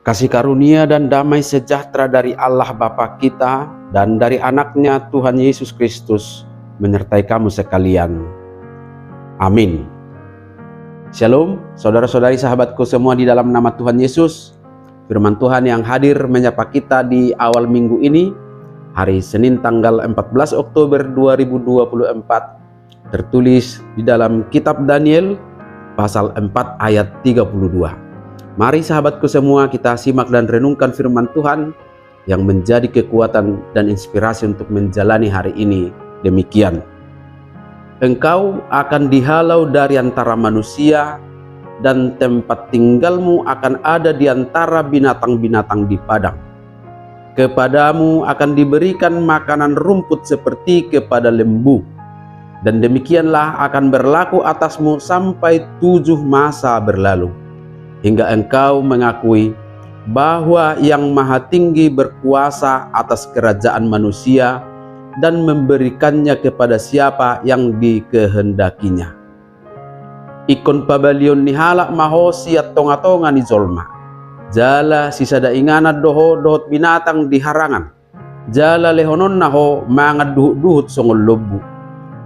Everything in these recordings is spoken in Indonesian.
Kasih karunia dan damai sejahtera dari Allah Bapa kita dan dari anaknya Tuhan Yesus Kristus menyertai kamu sekalian. Amin. Shalom, saudara-saudari sahabatku semua di dalam nama Tuhan Yesus. Firman Tuhan yang hadir menyapa kita di awal minggu ini, hari Senin tanggal 14 Oktober 2024, tertulis di dalam kitab Daniel pasal 4 ayat 32. Mari sahabatku semua, kita simak dan renungkan firman Tuhan yang menjadi kekuatan dan inspirasi untuk menjalani hari ini. Demikian. Engkau akan dihalau dari antara manusia, dan tempat tinggalmu akan ada di antara binatang-binatang di padang. Kepadamu akan diberikan makanan rumput seperti kepada lembu, dan demikianlah akan berlaku atasmu sampai 7 masa berlalu, hingga engkau mengakui bahwa Yang Maha Tinggi berkuasa atas kerajaan manusia dan memberikannya kepada siapa yang dikehendakinya. Ikon pabalion ni halak mahosi at tonga-tonga ni zolma. Jala sisada ingana doho dohot binatang di harangan. Jala lehonon naho mga duhut-duhut songol lobu.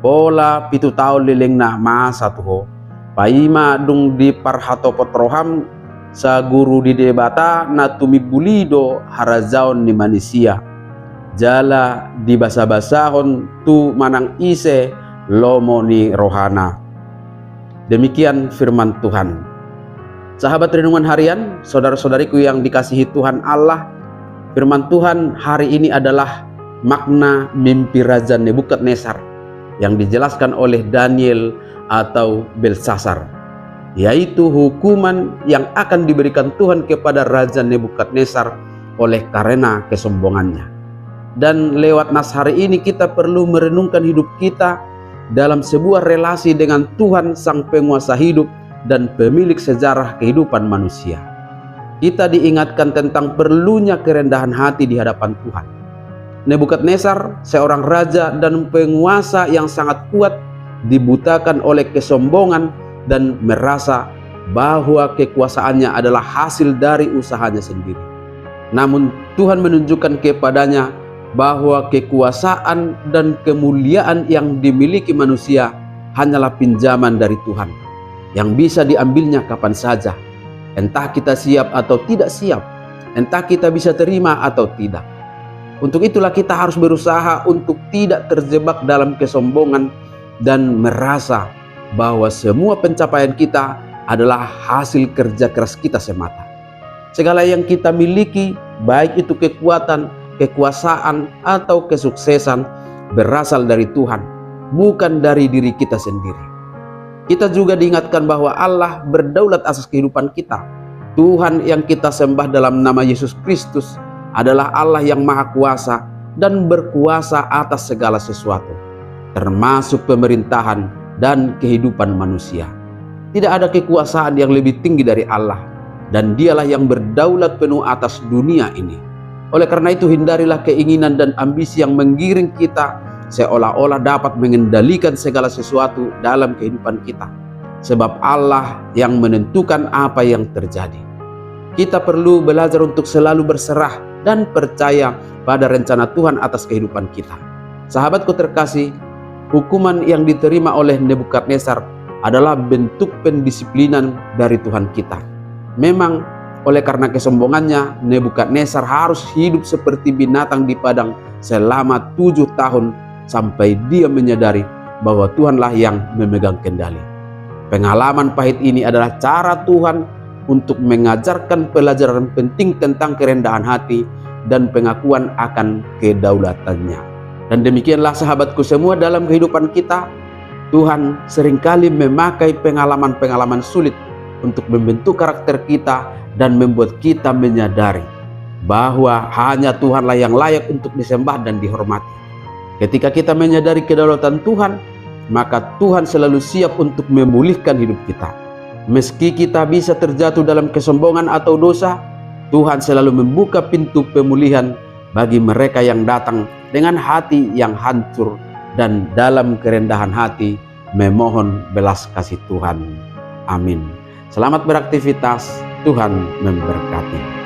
Pola 7 taon liling na masa tuho. Paima dung di parhato potroham sa guru di debata na tumibulido harazaon ni manusia. Jala di basa-basahon tu manang ise lomo ni rohana. Demikian firman Tuhan. Sahabat renungan harian, saudara-saudariku yang dikasihi Tuhan Allah, firman Tuhan hari ini adalah makna mimpi Raja Nebukadnezar yang dijelaskan oleh Daniel atau Belsasar, yaitu hukuman yang akan diberikan Tuhan kepada Raja Nebukadnezar oleh karena kesombongannya. Dan lewat nas hari ini kita perlu merenungkan hidup kita dalam sebuah relasi dengan Tuhan Sang Penguasa hidup dan pemilik sejarah kehidupan manusia. Kita diingatkan tentang perlunya kerendahan hati di hadapan Tuhan. Nebukadnezar, seorang raja dan penguasa yang sangat kuat, dibutakan oleh kesombongan dan merasa bahwa kekuasaannya adalah hasil dari usahanya sendiri. Namun Tuhan menunjukkan kepadanya bahwa kekuasaan dan kemuliaan yang dimiliki manusia hanyalah pinjaman dari Tuhan yang bisa diambilnya kapan saja, entah kita siap atau tidak siap, entah kita bisa terima atau tidak. Untuk itulah kita harus berusaha untuk tidak terjebak dalam kesombongan dan merasa bahwa semua pencapaian kita adalah hasil kerja keras kita semata. Segala yang kita miliki, baik itu kekuatan, kekuasaan, atau kesuksesan, berasal dari Tuhan, bukan dari diri kita sendiri. Kita juga diingatkan bahwa Allah berdaulat atas kehidupan kita. Tuhan yang kita sembah dalam nama Yesus Kristus adalah Allah yang Maha Kuasa dan berkuasa atas segala sesuatu, termasuk pemerintahan dan kehidupan manusia. Tidak ada kekuasaan yang lebih tinggi dari Allah, dan Dialah yang berdaulat penuh atas dunia ini. Oleh karena itu, hindarilah keinginan dan ambisi yang menggiring kita seolah-olah dapat mengendalikan segala sesuatu dalam kehidupan kita, sebab Allah yang menentukan apa yang terjadi. Kita perlu belajar untuk selalu berserah dan percaya pada rencana Tuhan atas kehidupan kita. Sahabatku terkasih, hukuman yang diterima oleh Nebukadnezar adalah bentuk pendisiplinan dari Tuhan kita. Memang oleh karena kesombongannya, Nebukadnezar harus hidup seperti binatang di padang selama 7 tahun sampai dia menyadari bahwa Tuhanlah yang memegang kendali. Pengalaman pahit ini adalah cara Tuhan untuk mengajarkan pelajaran penting tentang kerendahan hati dan pengakuan akan kedaulatannya. Dan demikianlah sahabatku semua, dalam kehidupan kita, Tuhan seringkali memakai pengalaman-pengalaman sulit untuk membentuk karakter kita dan membuat kita menyadari bahwa hanya Tuhanlah yang layak untuk disembah dan dihormati. Ketika kita menyadari kedaulatan Tuhan, maka Tuhan selalu siap untuk memulihkan hidup kita. Meski kita bisa terjatuh dalam kesombongan atau dosa, Tuhan selalu membuka pintu pemulihan bagi mereka yang datang dengan hati yang hancur dan dalam kerendahan hati memohon belas kasih Tuhan. Amin. Selamat beraktivitas, Tuhan memberkati.